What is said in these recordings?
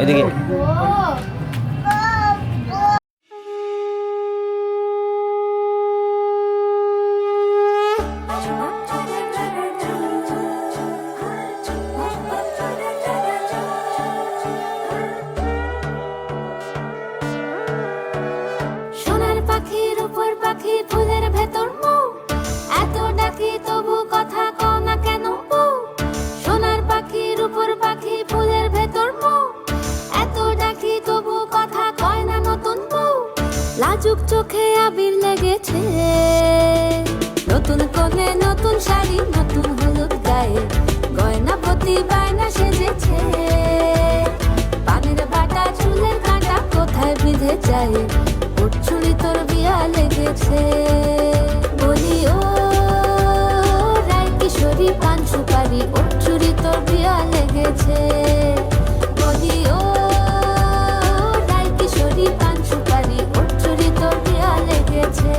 এদিকে সোনার পাখির উপর পাখি ফুলের ভেতর মৌ, এত ডাকি তবু কথা কও না কেন বউ। সোনার পাখির উপর পাখি ফুলের ভেতর মৌ, এত ডাকি তবু কথা কয় না নতুন বউ। লাজুক চোখে আবির লেগেছে, নতুন কোণে নতুন শাড়ি নতুন হলুদ গায়ে, গয়না প্রতি বায়না সেজেছে। পানের বাটা চুলের কাঁটা কোথায় বিঁধে যায়, ওর চুড়ি তোর বিয়া লেগেছে। বলি ও রায় কিশোরী পান সুপারি, ওর চুড়ি তোর বিয়া লেগেছে। বলি ও রায় কিশোরী পান সুপারি, ওর চুড়ি তোর বিয়া লেগেছে।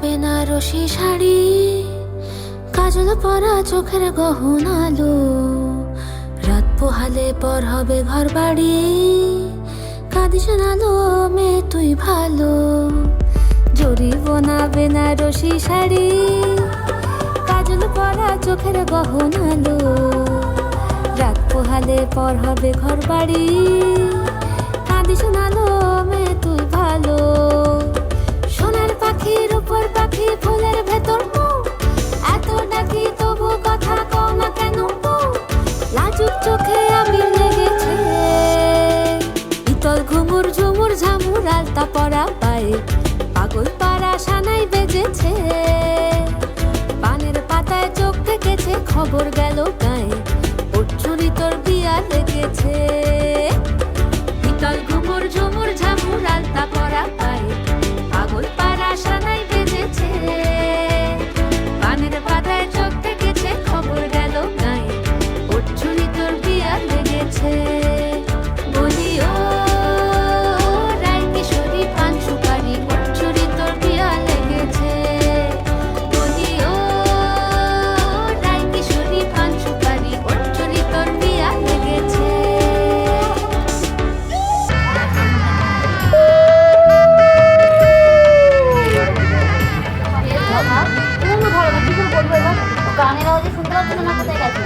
বেনারসি শাড়ি, কাজল পরা চোখের গহনালো, রাত পোহালে পর হবে ঘর বাড়ি, কাঁদিস নালো মেয়ে তুই ভালো। জরি বোনা বেনারসি শাড়ি, কাজল পরা চোখের গহনালো, রাত পোহালে পর হবে ঘর বাড়ি, কাঁদিস নালো মেয়ে তুই ভালো। সোনার পাখির উপর পাখি ফুলের ভেতর মৌ, এত ডাকি তবু কথা কও না কেন বউ। লাজুক চোখে আবির লেগেছে, ইতল ঘুমুর ঝুমুর ঝামুর আলতা পরা পায়ে, পাগল পাড়া সানাই বেজেছে। পানের পাতায় চোখ থেকেছে, খবর গেল গায়ে, ওর চুরি তোর বিয়া লেগেছে। ইতল ঘুমুর ঝুমুর ঝামুর আলতা পরা পায়ে, পাগল পাড়া সানাই বেজেছে। পানের পাতায় চোখ থেকেছে, খবর গেল গায়ে, ওর চুরি তোর বিয়া লেগেছে। বলি ও রায় কিশোরী পান সুপারি, ওর চুরি তোর বিয়া লেগেছে। বলি ও রায় কিশোরী পান সুপারি, ওর চুরি তোর বিয়া লেগেছে। গানের আওয়াজে শুনতে পাচ্ছি না, কোথায় গেছে?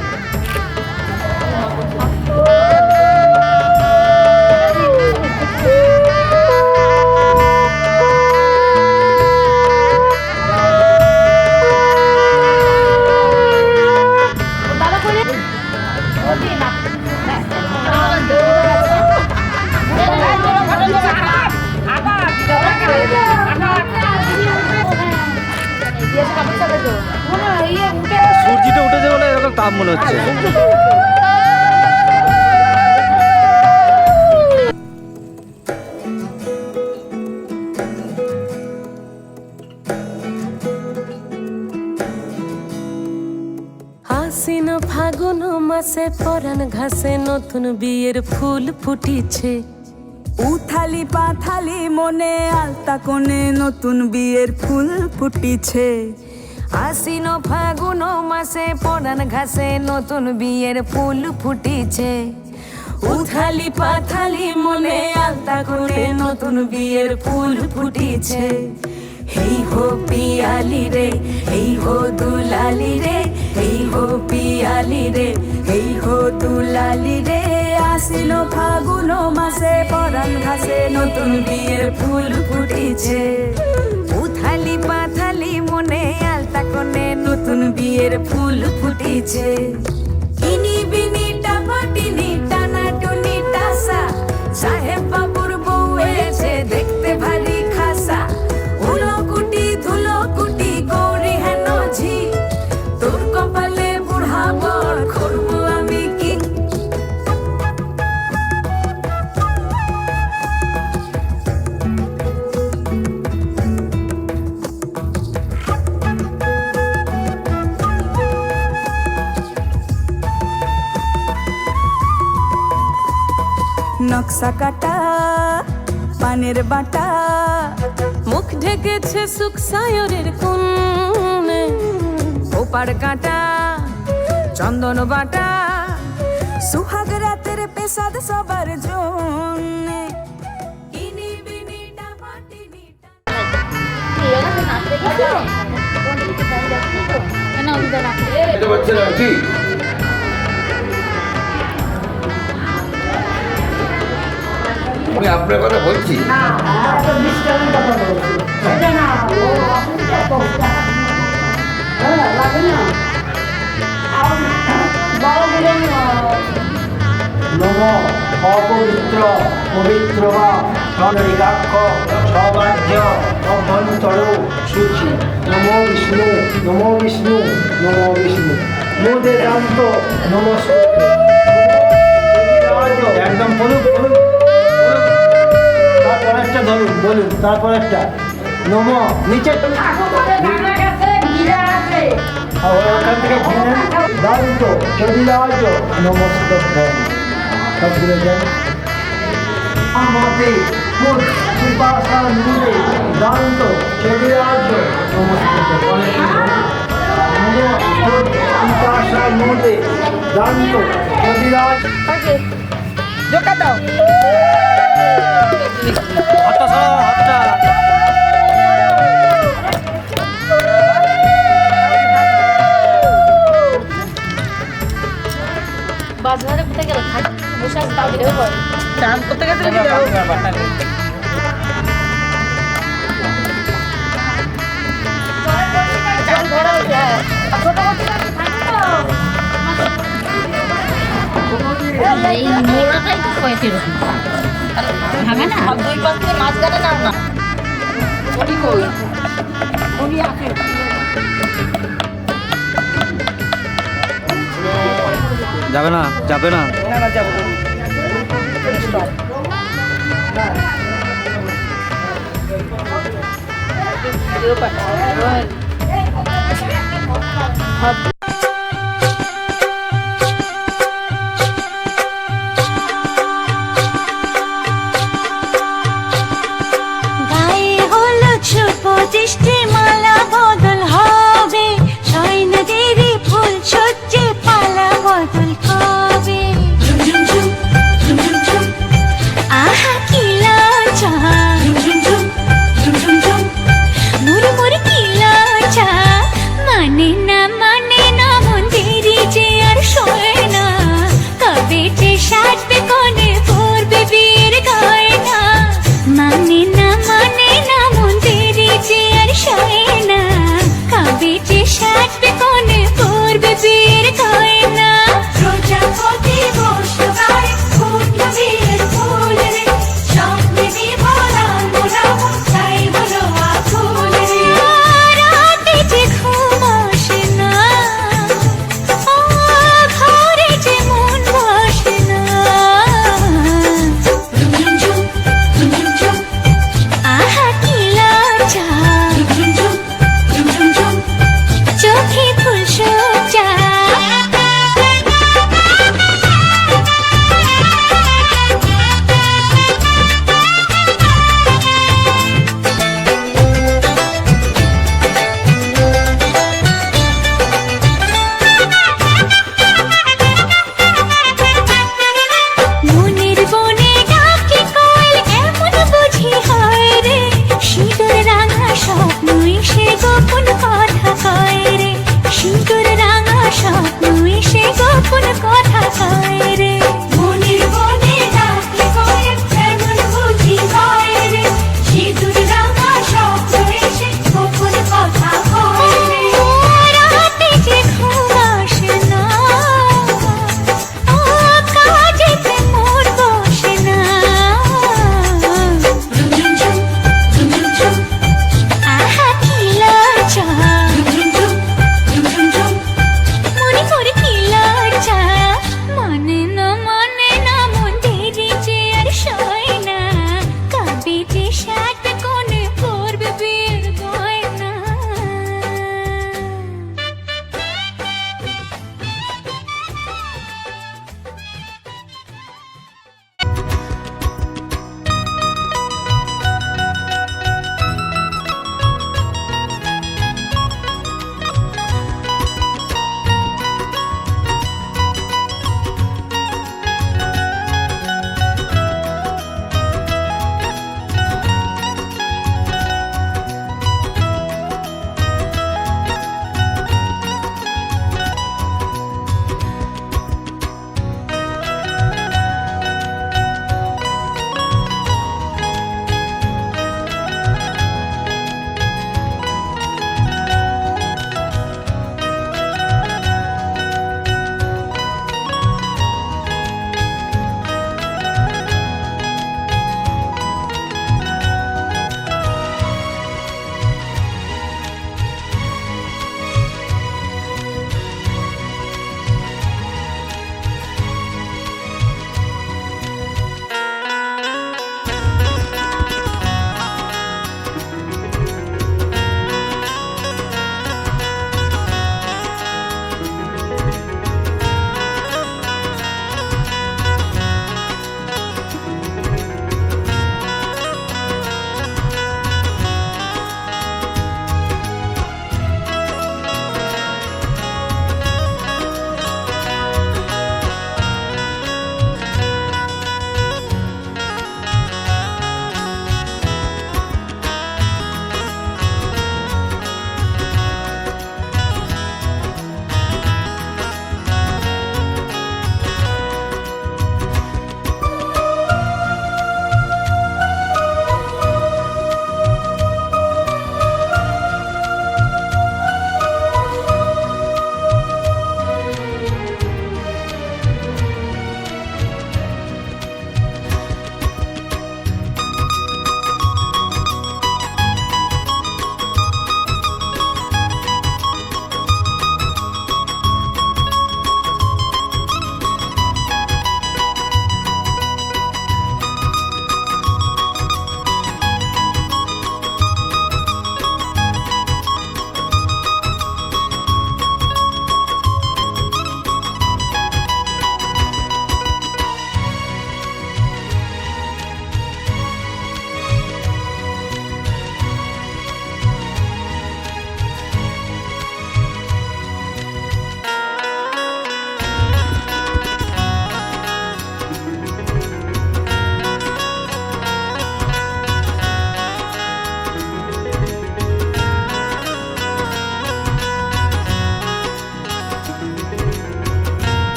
সূর্যটা উঠেছে বলে এরকম তাপ মনে হচ্ছে। আশ্বিন ফাগুন মাসে পরাণ ঘাসে নতুন বিয়ের ফুল ফুটিছে। উথালি পাথালি মনে আলতা কোণে নতুন বিয়ের ফুল ফুটিছে। আশ্বিন ফাগুন মাসে পরাণ ঘাসে নতুন বিয়ের ফুল ফুটিছে। উথালি পাথালি মনে আলতা কোণে নতুন বিয়ের ফুল ফুটিছে। হেই হো পিয়ালি রে, হেই হো দুলালি রে, হেই হো পিয়ালি রে, হেই হো দুলালি রে। আশ্বিন ফাগুন মাসে পরাণ ঘাসে নতুন বিয়ের ফুল ফুটিছে। উথালি পাথালি মনে আলতা কোণে নতুন বিয়ের ফুল ফুটিছে। ইনি বিনি টাপাটিনি টানা টুনি টাসা, সাহেব বাবুর বউ এসে দেখতে ভারী খাসা। উলো নকশা কাটা পানের বাটা, মুখ ঢেকেছে সুখ সায়রের কোণে, ওপার কাটা চন্দন বাটা, সুহাগ রাতের পেশাদ সবার জন্যে। এটা হচ্ছে না কি আমি আপনার কথা বলছি। নম অপবিত্র পবিত্র বা স্বরিকাক্ষ সবাহ্য অভ্যন্তর সূচি নমো বিষ্ণু নমো বিষ্ণু নমো বিষ্ণু মোদেদান্ত নমস্কার। একদম বলুন বলুন তারপর একটা ধরুন বলুন তারপর একটা নম নিচে ওখান থেকে ঘিরে দান্ত চলিরাজ নমস্কার। সবগুলো যান আমাদের ফুল কৃপাশা নুরে দান্ত চলিরাজ নমস্কার। কৃপাশা নুরে দান্ত চলিরাজ হাতটা সরাও, হাতটা। বাজারে কোথায় গেল বসে আছে তাও দিলে হবে চান করতে গেছে এই মোড়াটাই তো কয়েছে এরকম ভাঙে না দুই পাশ থেকে মাছ গাড়ে নাও না ওটি কই ওটি আছে যাবে না যাবে না গায়ে হলুদ সুপদৃষ্টি মালা বদল হবে, সয়না দেবী ফুল সজ্জে পালা বদল কবে। আহা কি লজ্জা, মুড়মুড় কি লজ্জা, মানে না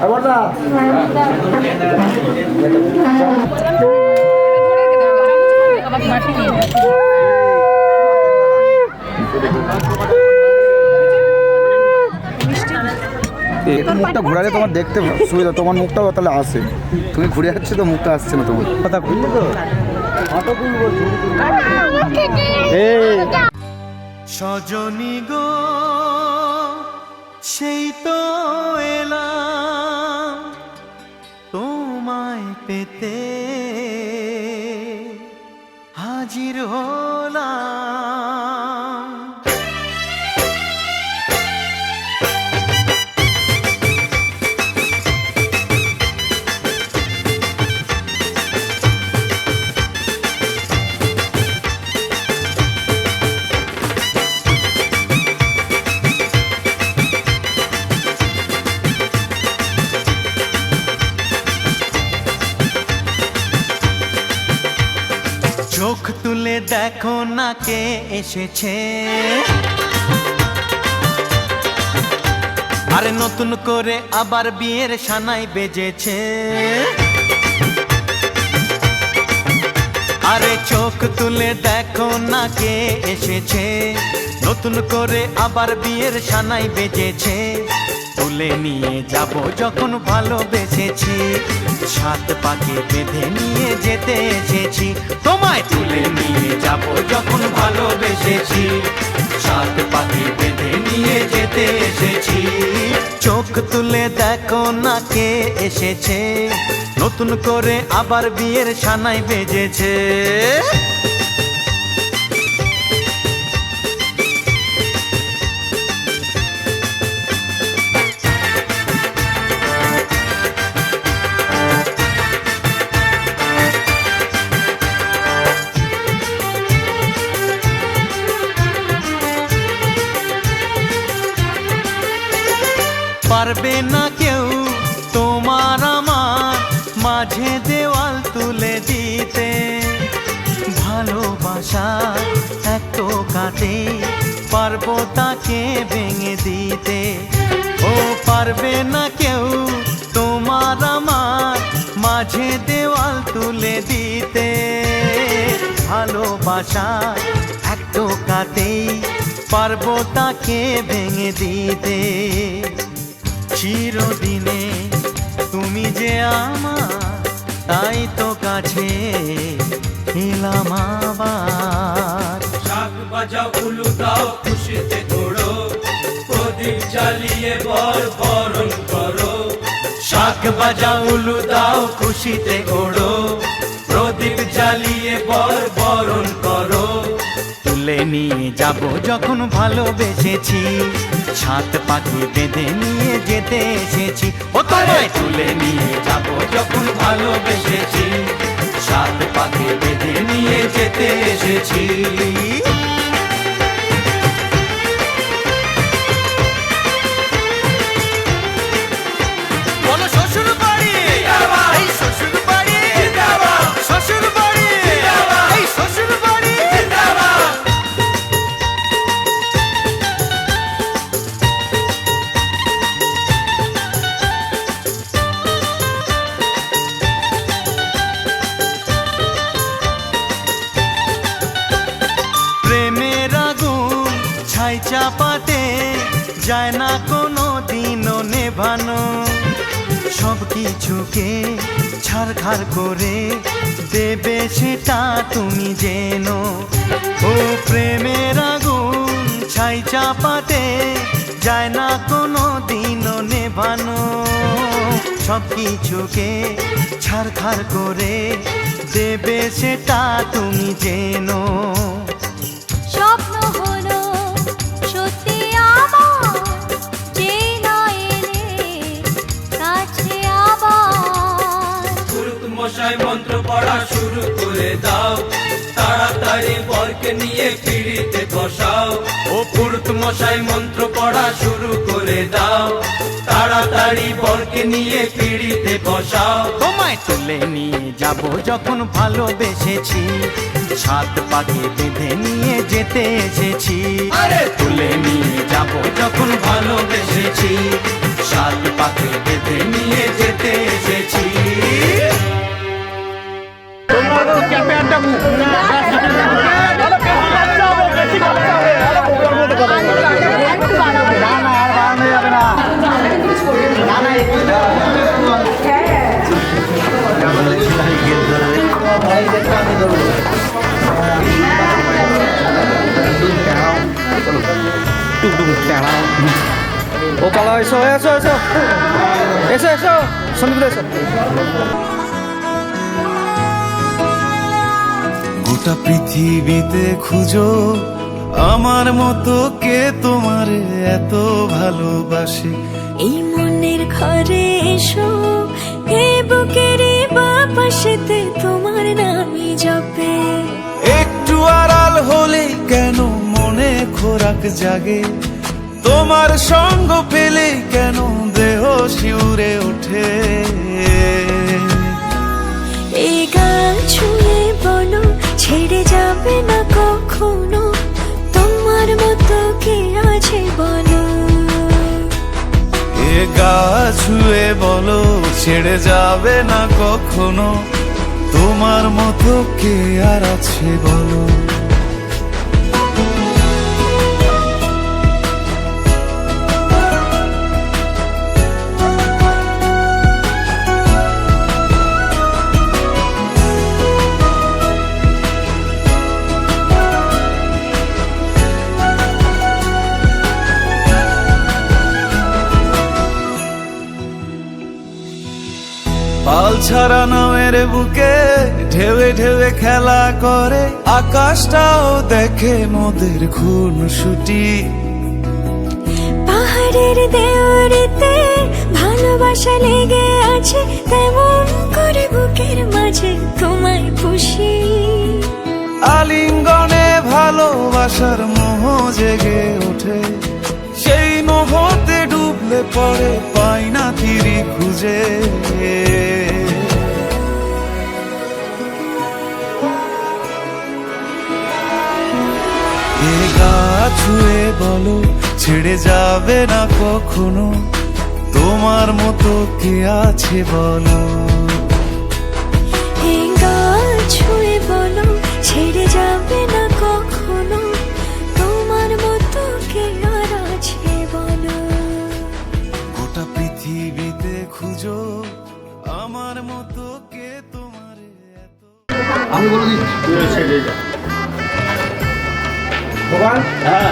বড়দা একটু মুখটা ঘোরালে তোমার দেখতে সুবিধা, তোমার মুখটাও তাহলে আসে। তুমি ঘুরে যাচ্ছে তো মুখটা আসছে না তোমার। কথা খুললি তো অটো খুলবো সজনী গো সেই তো এলাম তোমায় পেতে, হাজির হলাম। চোখ তুলে দেখো না কে এসেছে, আরে নতুন করে আবার বিয়ের সানাই বেজেছে। আরে চোখ তুলে দেখো না কে এসেছে, নতুন করে আবার বিয়ের সানাই বেজেছে। তুলে নিয়ে যাব যখন ভালোবেসেছি, সাত পাকে বেঁধে নিয়ে যেতে এসেছি। তোমায় তুলে নিয়ে যাব যখন ভালোবেসেছি, সাত পাকে বেঁধে নিয়ে যেতে এসেছি। চোখ তুলে দেখো না কে এসেছে, নতুন করে আবার বিয়ের সানাই বেজেছে। পারবে না কেউ তোমার আমার মাঝে দেওয়াল তুলে দিতে, ভালোবাসা এত কাটে পারবো তাকে ভেঙে দিতে। ও পারবে না কেউ তোমার আমার মাঝে দেওয়াল তুলে দিতে, ভালোবাসা এত কাটে পারবো তাকে ভেঙে দিতে। চিরদিনে তুমি যে আমার, তাই তো কাছে এলাম আবার। শাক বাজাও উলু দাও খুশিতে ঘোড়ো, প্রদীপ জ্বালিয়ে বরণ করো। শাক বাজাও উলু দাও খুশিতে ঘোড়ো, প্রদীপ জ্বালিয়ে বরণ করো। তুলে নিয়ে যাব যখন ভালোবেসেছি, সাত পাখি বেঁধে নিয়ে যেতে এসেছি। ও তোমায় তুলে নিয়ে যাব যখন ভালোবেসেছি, সাত পাখি বেঁধে নিয়ে যেতে এসেছি। বলো শ্বশুর বাড়ি, এই শ্বশুর বাড়ি, শ্বশুর বাড়ি, এই শ্বশুর বাড়ি। প্রেমের আগুন ছাই চাপাতে যায় না কোনো দিনও নেভানো, সব কিছুকে ছাড়খাড় করে দেবে সেটা তুমি জেনো। ও প্রেমের আগুন ছাই চাপাতে যায় না কোনো দিনও নেভানো, সব কিছুকে ছাড়খাড় করে দেবে সেটা তুমি জেনো। স্বপ্ন হলো সত্যি আমার, যে না এলে কাছে আবার। পুরুত মশাই মন্ত্র পড়া শুরু করে দাও, তাড়াতাড়ি বরকে নিয়ে পিড়িতে বসাও। ও পুরুত মশাই মন্ত্র পড়া শুরু করে দাও, তাড়াতাড়ি বরকে নিয়ে পিড়িতে বসাও। তোমায় তুলে নিয়ে যাব যখন ভালোবেসেছি, সাত পাকে বেঁধে নিয়ে যেতে এসেছি। আরে তুলে নিয়ে যাব যখন ভালোবেসেছি, হাত পাতে বেঁধে নিয়ে যেতে এসেছি। ও পালা, এসো এসো এসো এসো এসো সন্দীপ এসো। গোটা পৃথিবীতে খুঁজো আমার মতো কে তোমার এত ভালোবাসে। এই মনের ঘরে এসো, এই বুকের বাপাশেতে তোমার নামই জপে। একটু আড়াল হলে কেন মনে খোরাক জাগে, তোমার সঙ্গ পেলে কেন দেহ শিউরে ওঠে। এই গান ছুঁয়ে বলো ছেড়ে যাবে না কখনো, তোমার মতো কে আছে বলো। এ গা ছুঁয়ে বলো ছেড়ে যাবে না কখনো, তোমার মতো কে আর আছে বলো। পাল ছাড়া নামের বুকে ঢেউে ঢেউে খেলা করে, আকাশটাও দেখে মোদের খুনসুটি। পাহাড়ের দেওয়ারিতে ভালোবাসা লেগে আছে, তেমন করে বুকের মাঝে তোমায় খুশি। আলিঙ্গনে ভালোবাসার মোহ জেগে ওঠে, সেই মোহতে ডুবলে পড়ে পাই না তীরি খুঁজে। এ গা ছুঁয়ে বলো ছেড়ে যাবে না কখনো, তোমার মতো কে আছে বলো। এই গান ছুঁয়ে বলো ছেড়ে যাবে না কখনো, তোমার মতো কে আর আছে বলো। গোটা পৃথিবীতে খুঁজো আমার মতো কে তোমার এত। আমি বলে দিচ্ছি ভগবান। হ্যাঁ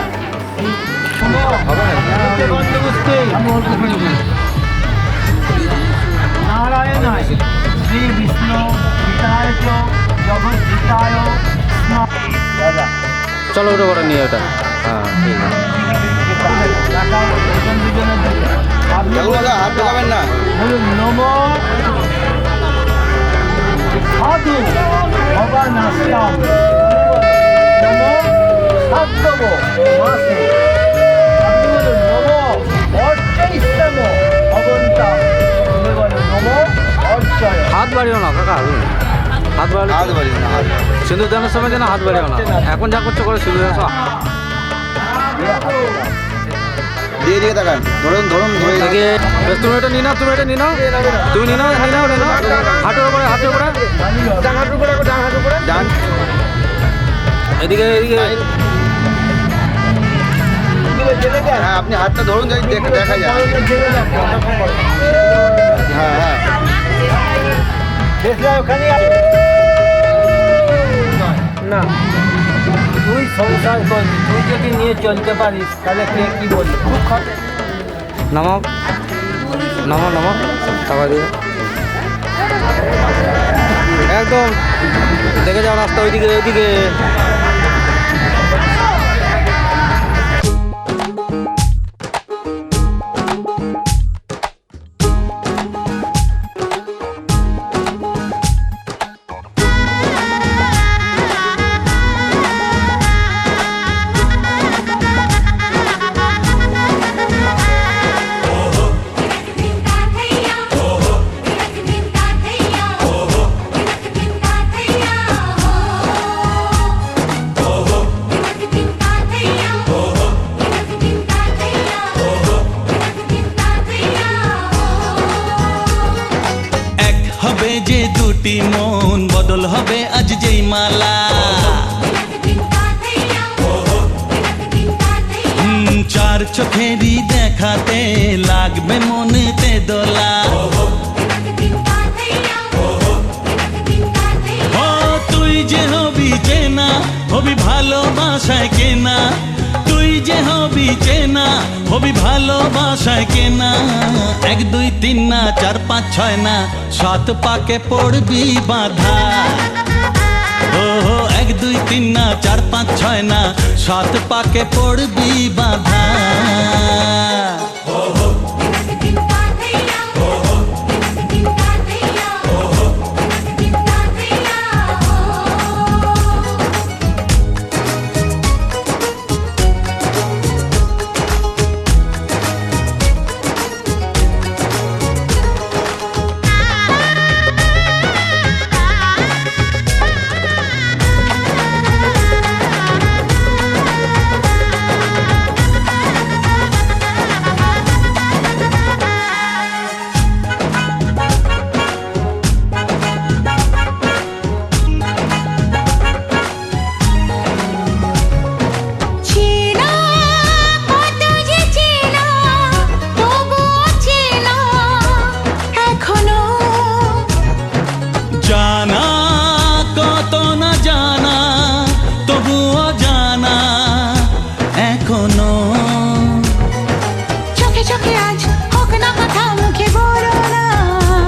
নারায়ণ শ্রী বিষ্ণু গীতায় চ জগৎ গীতায়। চলো ওটা করে নিয়ে ওটা। হ্যাঁ ঠিক আছে। হাত লাগাবেন না। নম সাধু ভবানাস্তাম নম সাধব মাসে। আপনি বলুন নম অর্চৈস্তম ভগবন্তাম, তুমি বলো নম অর্চয়। হাত বাড়িও না কাকা, হাত বাড়ি হাত বাড়িয়ে না, হাত সিঁদুর দানের সময় যেন হাত বাড়িও না। এখন যা করছো করে সিঁদুর দান দিয়ে দিয়ে তাকান, ধরুন ধরুন ধরে থেকে। তুমি এটা নিয়ে নাও, তুমি এটা নিয়ে নাও, তুমি নিয়ে নাও, নিয়ে নাও, নিয়ে নাও। হাঁটুর উপরে, হাঁটুর উপরে, ডান। এদিকে এদিকে। হ্যাঁ আপনি হাতটা ধরুন, যদি দেখা যায়। হ্যাঁ হ্যাঁ ওখানে না, তুই সংসার করবি, তুই যদি নিয়ে চলতে পারিস তাহলে কে কি বলবি। খুব খরচ। নামাও নামাও নামাও, টাকা দিয়ে একদম দেখে যাও রাস্তা ওইদিকে ওইদিকে। দুটি মন বদল হবে আজ যেই মালা চার চোখেরই দেখাতে লাগবে মনেতে দোলা ও তুই যে হবি চেনা হবি ভালোবাসায় কেনা তুই যে হবি চেনা হবি ভালোবাসায় কেনা 1 2 3 না 4 5 6 না 7 পাকে পড়বি বাধা ও 1 2 3 না 4 5 6 না 7 পাকে পড়বি বাধা জানা কত না জানা তবুও জানা এখনো চোখে চোখে আজ হোক না কথা মুখে বলো না ও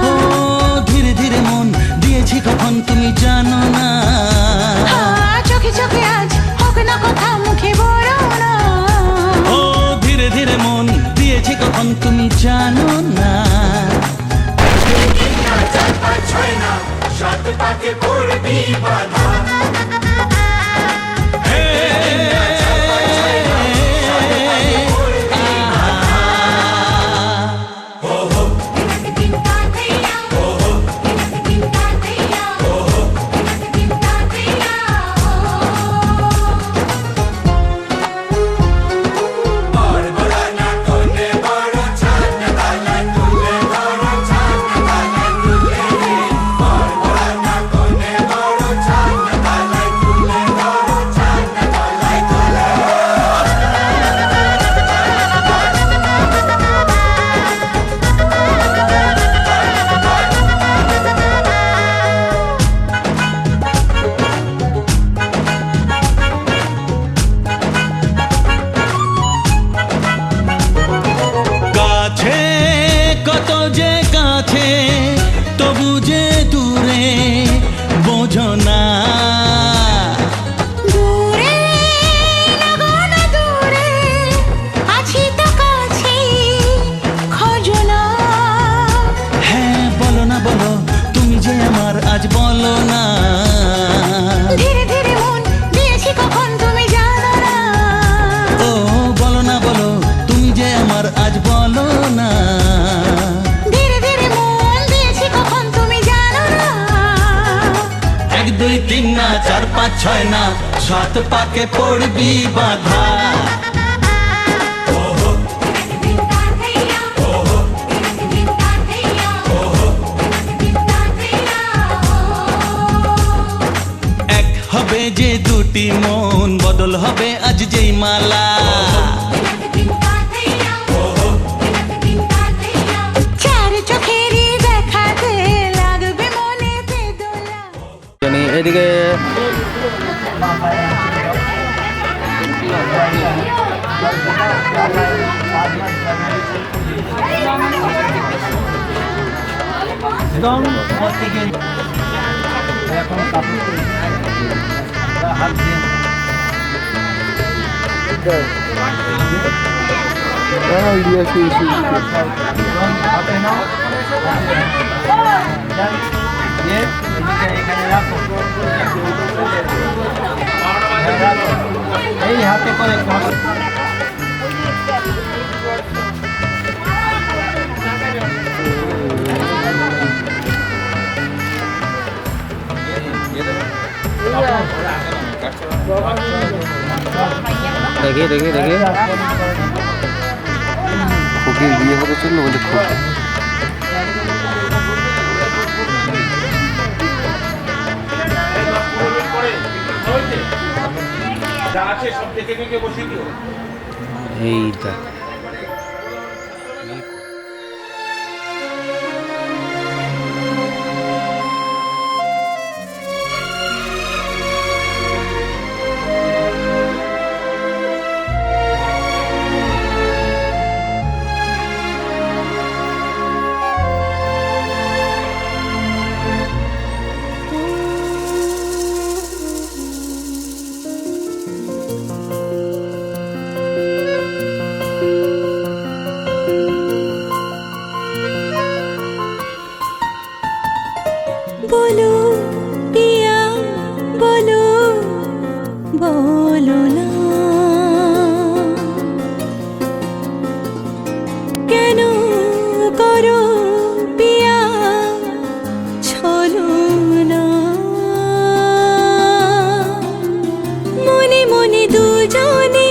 ধীরে ধীরে মন দিয়েছি কখন তুমি জানো না চোখে চোখে আজ হোক না কথা মুখে বলো না ও ধীরে ধীরে মন দিয়েছি কখন তুমি জানো না 7 পাকে পড়বি বাধা কত যে কাছে তবু যে দূরে বোঝো না দূরে লাগো না দূরে আছি তো কাছে খোঁজো না হ্যাঁ বলো না বলো তুমি যে আমার আজ বলো না ধীরে ধীরে মন দিয়েছি কখন তুমি জানো না ও বলো না বলো তুমি যে আমার আজ বলো না ধীরে ধীরে মন দিয়েছি কখন তুমি জানো না 1 2 3 না 4 5 6 না 7 পাকে পড়বি বাধা এক হবে যে দুটি মন বদল হবে আজ যেই মালা চার চোখেরই দেখাতে লাগবে মনেতে দোলা এদিকে একদম প্রত্যেকে এখন কাপড় হাত দিয়ে হাতে নাও এখানে রাখো এই হাতে করে देखिए देखिए देखिए খুকির বিয়ে হতে চললো বলে খুব যা আছে সব দেখে দেখে বসে দিও। এইটা বলো পিয়া বলো বলো না কেন করো পিয়া ছলো না মনে মনে দুজনে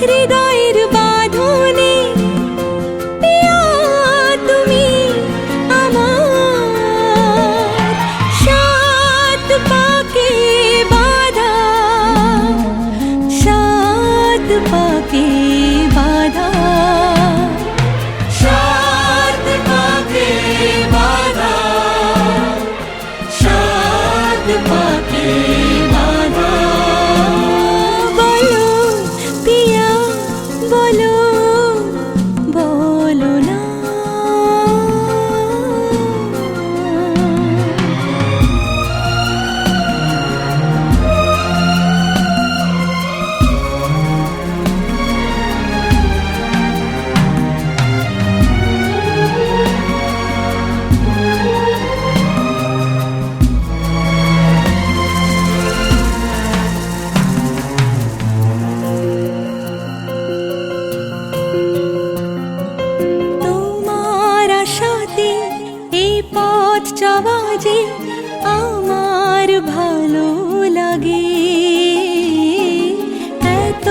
হৃদয়ের বাঁধনে পিয়া তুমি আমার সাত পাকে বাঁধা সাত পাকে বাঁধা সাত পাকে বাঁধা সাত পাকে বাঁধা বলো পিয়া বলো বলো না তোমার আশাতে এই পথ চলা যে আমার ভালো লাগে এত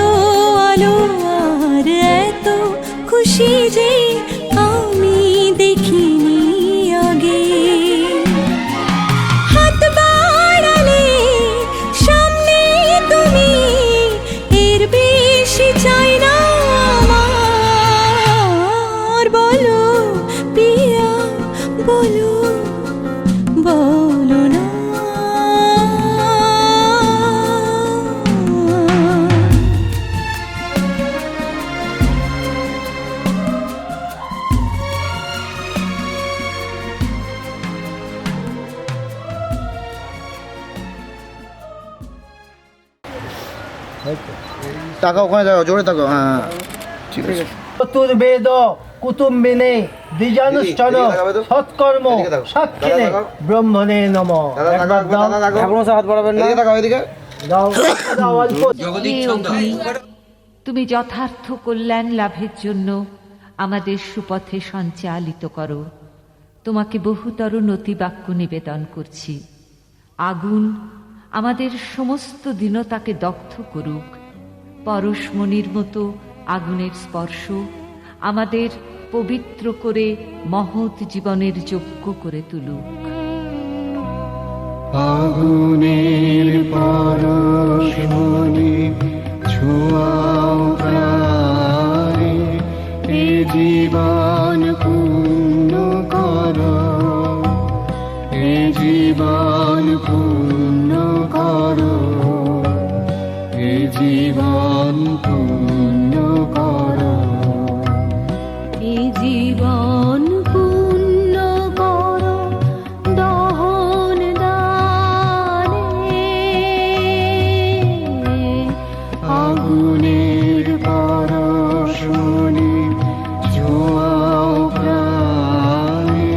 আলো আর এত খুশি যে আমি দেখিনি আগে হাত বাড়ালে সামনে তুমি এর বেশি চাই না আমার বলো পিয়া বলো বলো না টাকা ওখানে যাও, জোরে থাকো। হ্যাঁ ঠিক আছে। চতুর্বেদ কুটুম্বিনে দ্বিজানুষ্ঠান এদিকে তাকাবে তো। সৎকর্ম এদিকে তাকাও। সাক্ষিণে দাদা তাকাও। ব্রহ্মণে নম দাদা একবার তাকাও, দাও দাদা তাকাও। ঠাকুর মশাই হাত বাড়াবেন না। এদিকে তাকাও, এদিকে। দাও দাও অল্প তুমি যথার্থ কল্যাণ লাভের জন্য আমাদের সুপথে সঞ্চালিত করো। তোমাকে বহুতর নতিবাক্য নিবেদন করছি। আগুন আমাদের সমস্ত দীনতাকে দগ্ধ করুক। পরশমণির মতো আগুনের স্পর্শ আমাদের পবিত্র করে মহৎ জীবনের যোগ্য করে তুলুক। আগুনের পরশমণি ছোঁয়াও প্রাণে, এ জীবন পূর্ণ করো, এ জীবন পূর্ণ করো, এ জীবন পূর্ণ করো, এ জীবন পূর্ণ করো দহন দানে আগুনের পরশমণি ছোঁয়াও প্রাণে।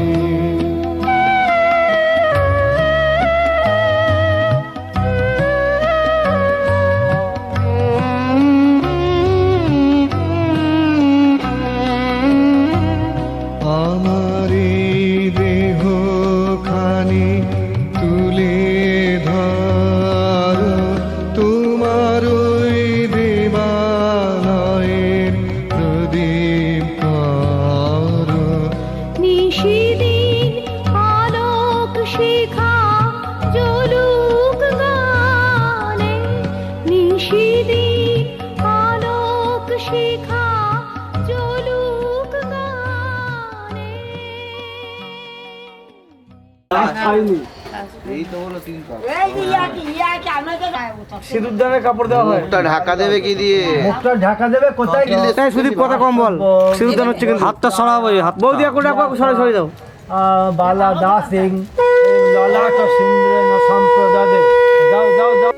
শিখা চলুক গানে। সিঁদুরদানের কাপড় দেওয়া হয়। মুখটা ঢাকা দেবে কি দিয়ে? মুখটা ঢাকা দেবে কোথায়? সুদীপ কথা কম বল, সিঁদুরদান হচ্ছে কিন্তু। হাতটা সরাবো, হাত বৌদি এখন ডাকো, সরাসরি দাও। বালা দা সিং ললাট সিন্দ্রেন সম্প্রদাদে। যাও যাও যাও।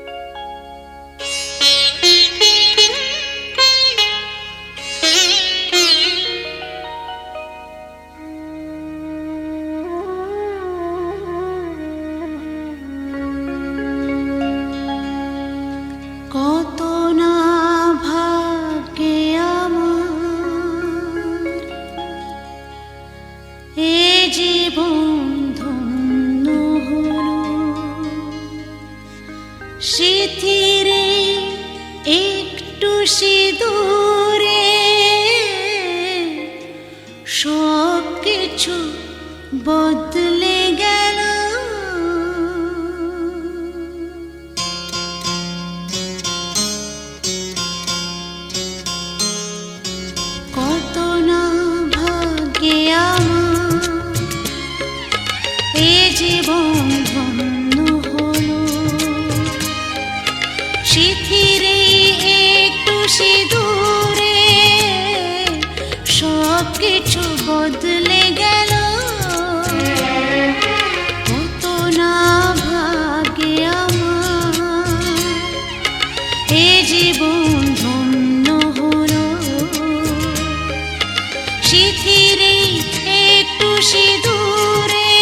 কত না ভাগ্যে আমার এ জীবন ধন্য হলো, স্মৃতিরে একটু সিঁদুরে সব কিছু বদলে গেল। কত না ভাগ্যে আমার এ জীবন ধন্য হলো, স্মৃতিরে একটু সিঁদুরে সব কিছু বদলে গেল। কত না ভাগ্যে আমার এ জীবন ধন্য হলো, স্মৃতিরে একটু সিঁদুরে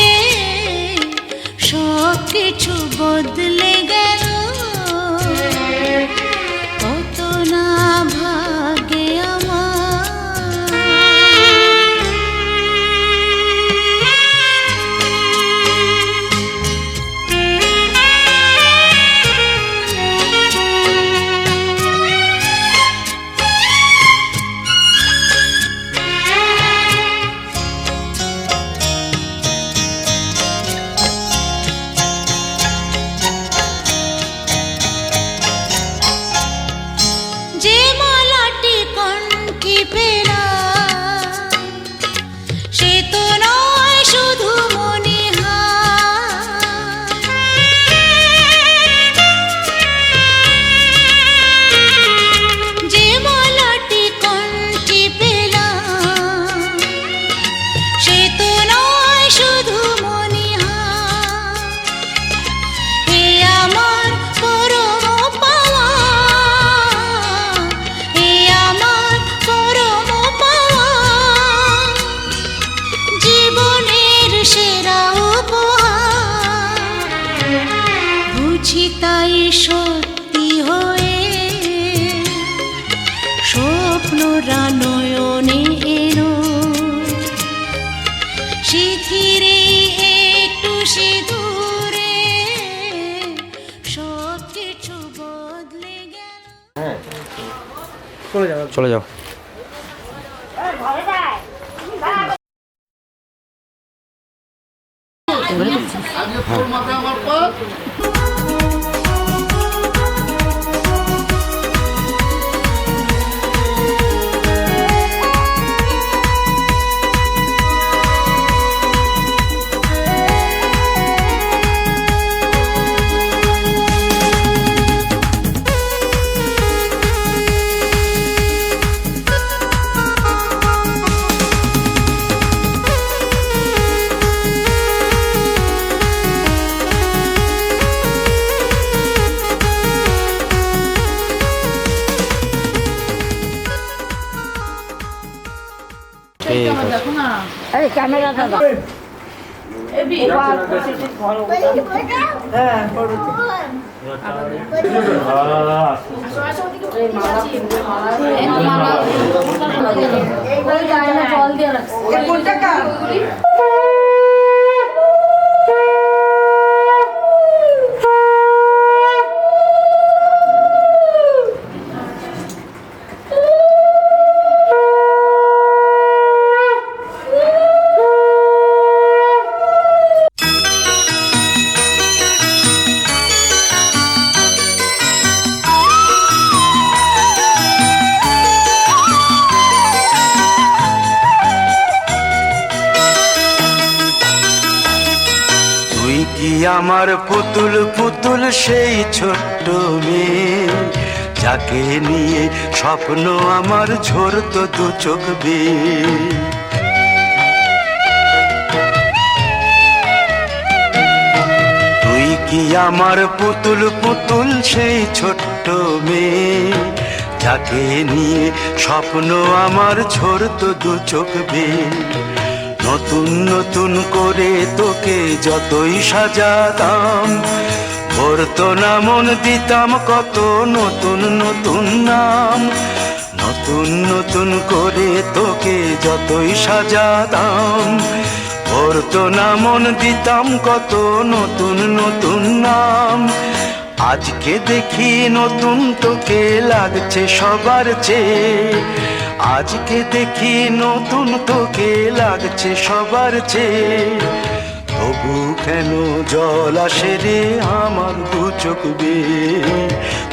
সব কিছু বদলে গেল। কত না ভাগ্যে আমার। যে মালাটি কণ্ঠে পেলাম সে তো নয় শুধু মনিহার, যে মালাটি কণ্ঠে পেলাম সে তো নয় শুধু মনিহার। হে আমার পরম পাওয়া, হে আমার পরম পাওয়া, জীবনের সেরা উপহার। বুঝি তাই সত্যি হয়ে স্বপ্নরা নয়নে এলো, স্মৃতিরে একটু সিঁদুরে সব কিছু বদলে গেল। চলে যাও। জল দিয়ে রাখছি। আমার পুতুল পুতুল সেই ছোট্ট মেয়ে, যাকে নিয়ে স্বপ্ন আমার ঝরতো দু চোখ বেয়ে। তুই কি আমার পুতুল পুতুল সেই ছোট্ট মেয়ে, যাকে নিয়ে স্বপ্ন আমার ঝরতো দু চোখ বেয়ে। নতুন নতুন করে তোকে যতই সাজাতাম, ভরতো না মন, দিতাম কত নতুন নতুন নাম। নতুন নতুন করে তোকে যতই সাজাতাম, ভরতো না মন, দিতাম কত নতুন নতুন নাম। আজকে দেখি নতুন তোকে লাগছে সবার চেয়ে, আজকে দেখি নতুন তোকে লাগছে সবার চেয়ে। তবু কেন জল আসে রে আমার দু চোখ বেয়ে,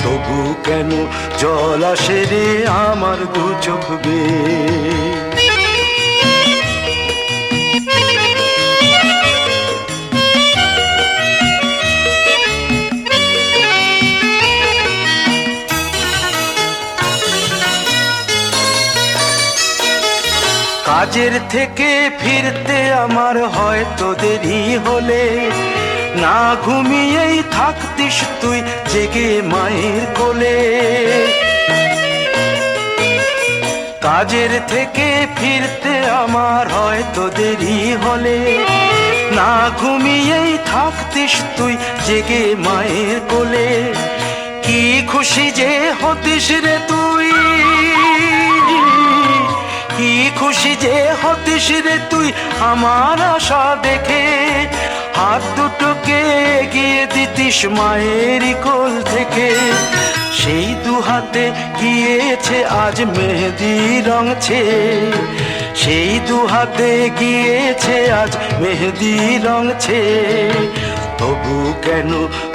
তবু কেন জল আসে রে আমার দু চোখ বেয়ে। কাজের থেকে ফিরতে আমার হয়তো দেরি হলে, না ঘুমিয়েই থাকতিস তুই জেগে মায়ের কোলে। কাজের থেকে ফিরতে আমার হয়তো দেরি হলে, না ঘুমিয়েই থাকতিস তুই জেগে মায়ের কোলে। কি খুশি যে হতিস রে তুই, কি খুশি যে হতিস রে তুই আমার আশা দেখে। হাত দুটোকে এগিয়ে দিতিস মায়ের কোল থেকে, সেই দু হাতে গিয়েছে আজ মেহেদি রং ছেয়ে। সেই দু হাতে গিয়েছে আজ মেহেদি রং ছেয়ে। তবু কেন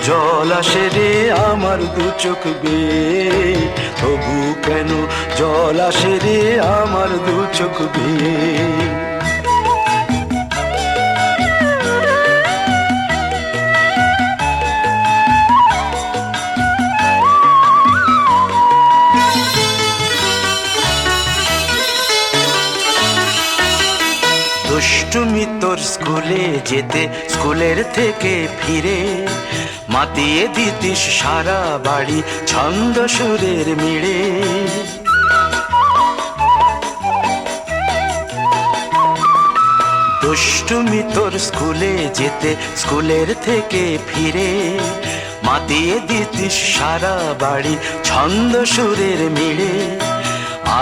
জল আসে রে আমার দু চোখ বেয়ে, তবু কেন জল আসে রে আমার দু চোখ বেয়ে। দুষ্টুমি তোর স্কুলে যেতে, স্কুলের থেকে ফিরে মাতিয়ে দিতিস সারা বাড়ি ছন্দ সুরের মিড়ে। দুষ্টুমি তোর স্কুলে যেতে, স্কুলের থেকে ফিরে মাতিয়ে দিতিস সারা বাড়ি ছন্দ সুরের মিড়ে।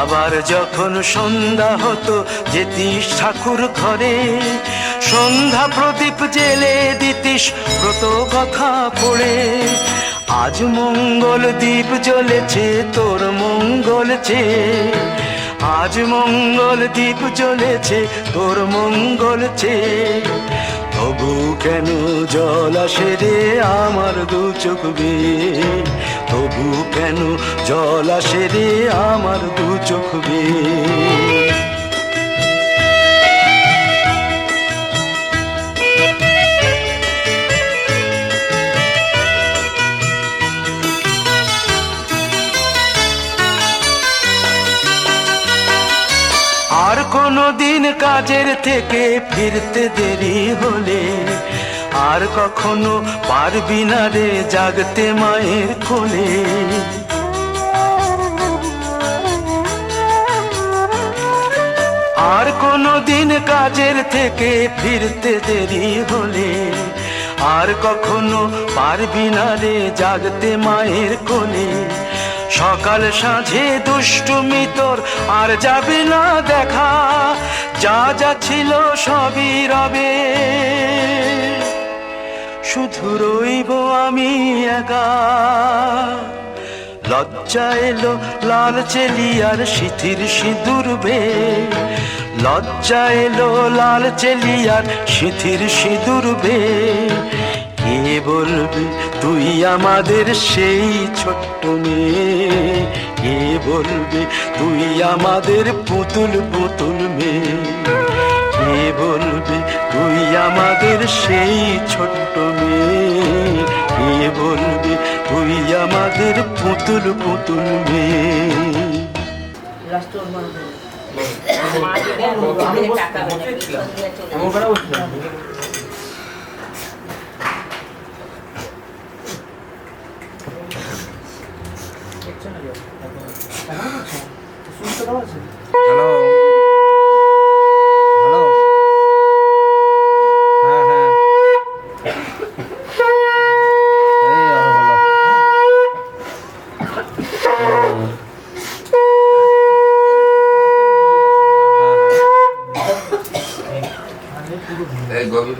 আবার যখন সন্ধ্যা হতো যেতিস ঠাকুর ঘরে, সন্ধ্যা প্রদীপ জেলে দিতিস ব্রত কথা পড়ে। আজ মঙ্গল দ্বীপ জ্বলেছে তোর মঙ্গল চেয়ে, আজ মঙ্গল দ্বীপ জ্বলেছে তোর মঙ্গল চেয়ে। তবু কেন জল আসে রে আমার দু চোখ বেয়ে, তবু কেন জল আসে রে আমার দু চোখ বেয়ে। আর কোনো দিন কাজের থেকে ফিরতে দেরি হলে, আর কখনো পারবি না রে জাগতে মায়ের কোলে। আর কোনো দিন কাজের থেকে ফিরতে দেরি হলে, আর কখনো পারবি না রে জাগতে মায়ের কোলে। সকাল সাঁঝে দুষ্টুমি তোর আর যাবে না দেখা, যা যা ছিল সবই রবে, শুধু রইব আমি একা। লজ্জা এলো লাল চেলিয়ার সিথির সিঁদুর বেয়ে, লজ্জা এলো লাল চেলিয়ার সিথির সিঁদুর বেয়ে। কে বলবে তুই আমাদের সেই ছোট্ট মেয়ে, কে বলবে তুই আমাদের পুতুল পুতুল মেয়ে, কে বলবে তুই আমাদের সেই ছোট্ট মেয়ে, কে বলবে তুই আমাদের পুতুল পুতুল মেয়ে। হ্যালো হ্যালো, হ্যাঁ হ্যাঁ, এই হলো।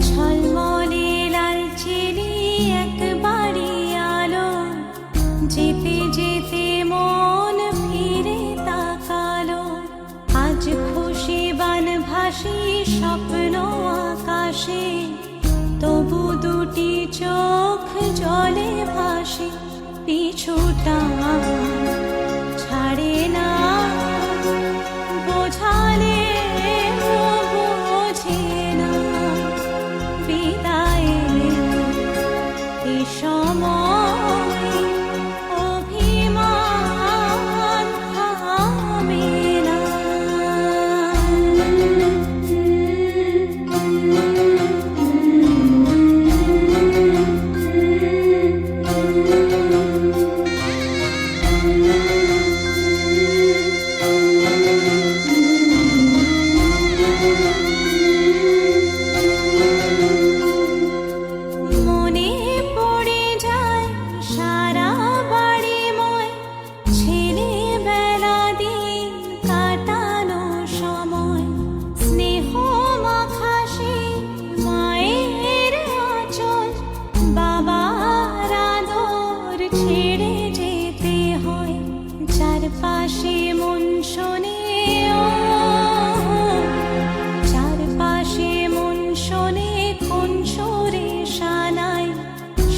ঝলমলে লাল চিনি একবারে আলো, যেতে যেতে মন ফিরে তাকালো। আজ খুশি বান ভাসি স্বপ্ন আকাশে, তবু দুটি চোখ জলে ভাসে। পিছুটা ছাড়ে না, বোঝালে বোঝে না। বিদায়ের এ সময় অভিমান থামে না। মনে পড়ে যায় সারা বাড়িময় ছেলেবেলা দিন কাটানো সময়। স্নেহ মাখাসে মায়ের আঁচল, বাবার আদর ছেড়ে যেতে হয়। চারপাশে মন শোনে, চারপাশে মন শোনে কোন সুরে শানায়।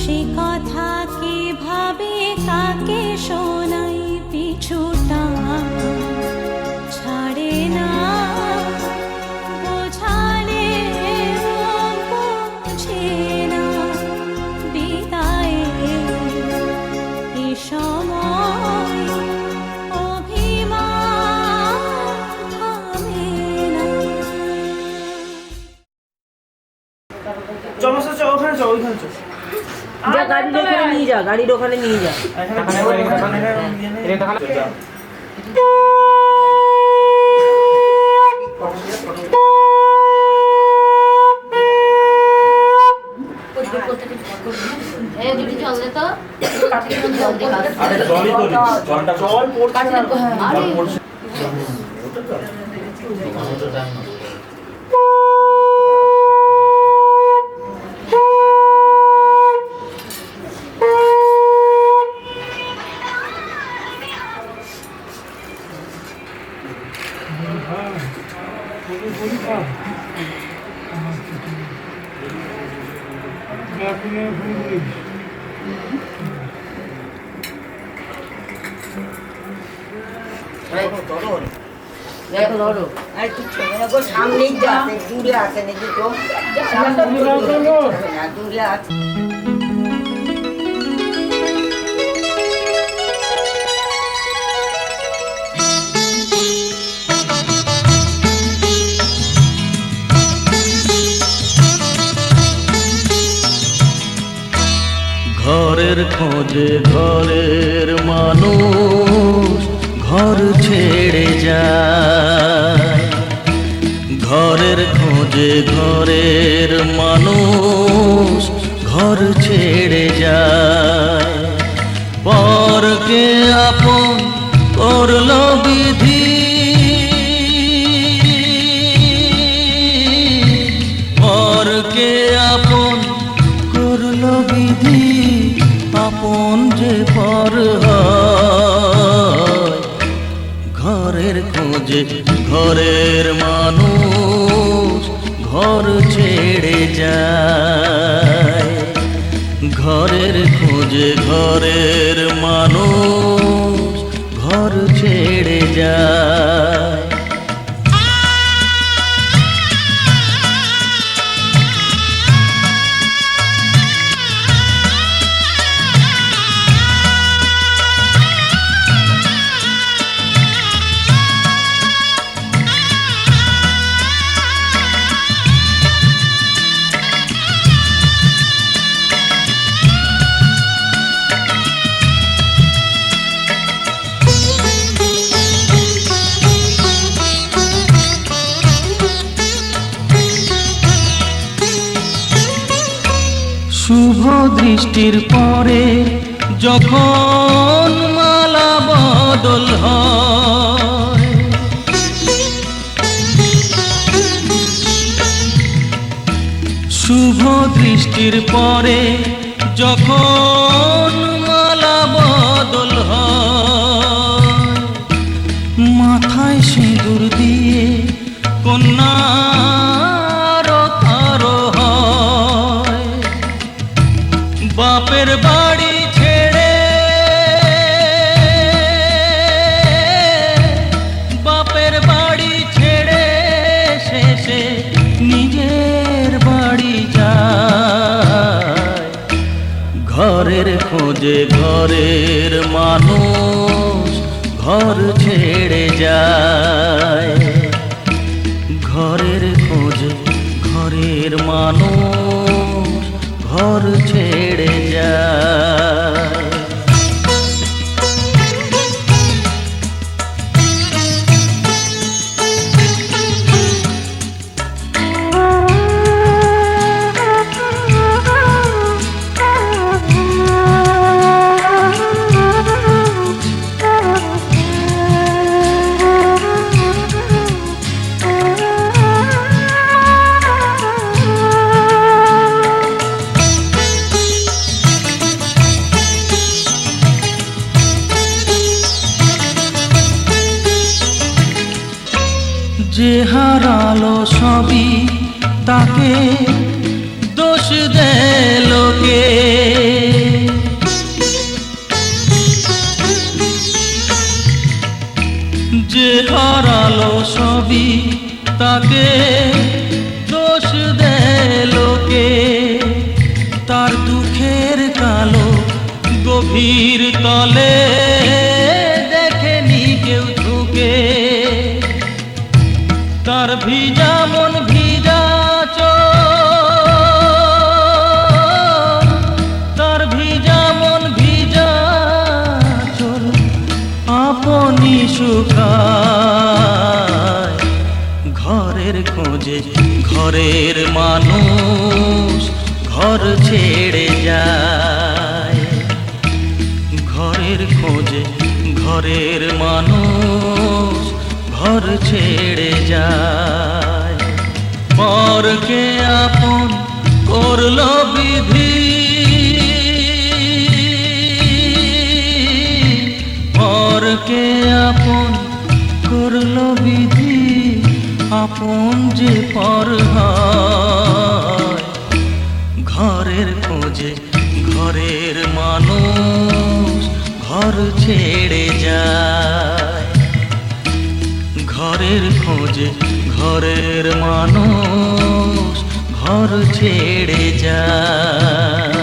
সে কথা কে ভাবে কাকে শোনাই। পিছুটা ছাড়ে না, বোঝালে বোঝে না। বিদায়ের এ সময় অভিমান থামে না। চলো চলো ওখানে চলো, ওইখানে চলো। যা গাড়ির ওখানে নিয়ে যা, গাড়ির ওখানে নিয়ে যা। দে তো কাঠের মধ্যে জল দে কাজ আরে জলই তো নেই। জলটা জল পড়ছে না। আরে জল পড়ছে। সামনেই যাচ্ছে দূরে আছে নাকি তো দূরে আছে। ঘরের খোঁজে ঘরের মানুষ ঘর ছেড়ে যায়, ঘরের খোঁজে ঘরের মানুষ ঘর ছেড়ে যায়। পরকে আপন করলো বিধি, পরকে আপন করলো বিধি, আপন যে পর হয়। ঘরের খোঁজে ঘরের মানুষ ঘর ছেড়ে যায়, ঘরের খোঁজে ঘরের মানুষ ঘর ছেড়ে যায়। শুভ দৃষ্টির পরে যখন মালা বদল হয়, শুভ দৃষ্টির পরে যখন মালা বদল হয়, মাথায় সিঁদুর দিয়ে কন্যার কারো হয়। বাপের বাড়ি ছেড়ে, বাপের বাড়ি ছেড়ে শেষে নিজের বাড়ি যায়। ঘরের খোঁজে ঘরের মানুষ ঘর ছেড়ে যায়, ঘরের খোঁজে ঘরের মানুষ ঘর ছেড়ে যায়। যে হারালো সবই তাকে দোষ দেয় লোকে, যে হারালো সবই তাকে দোষ দেয় লোকে। তার দুঃখের কালো গভীর তলে দেখেনি কেউ ঝুঁকে, তার ভিজা মন ভিজা চোখ, তার ভিজা মন ভিজা চোখ আপনি শুকায়। ঘরের খোঁজে ঘরের মানুষ ঘর ছেড়ে যায়, খোঁজে ঘরের মানুষ ঘর ছেড়ে যায়। পরকে আপন করলো বিধি, পরকে আপন করলো বিধি, আপন যে পর হয়। ঘরের খোঁজে ঘরের মানুষ ঘর ছেড়ে যায়। ঘরের খোঁজে ঘরের মানুষ ঘর ছেড়ে যায়।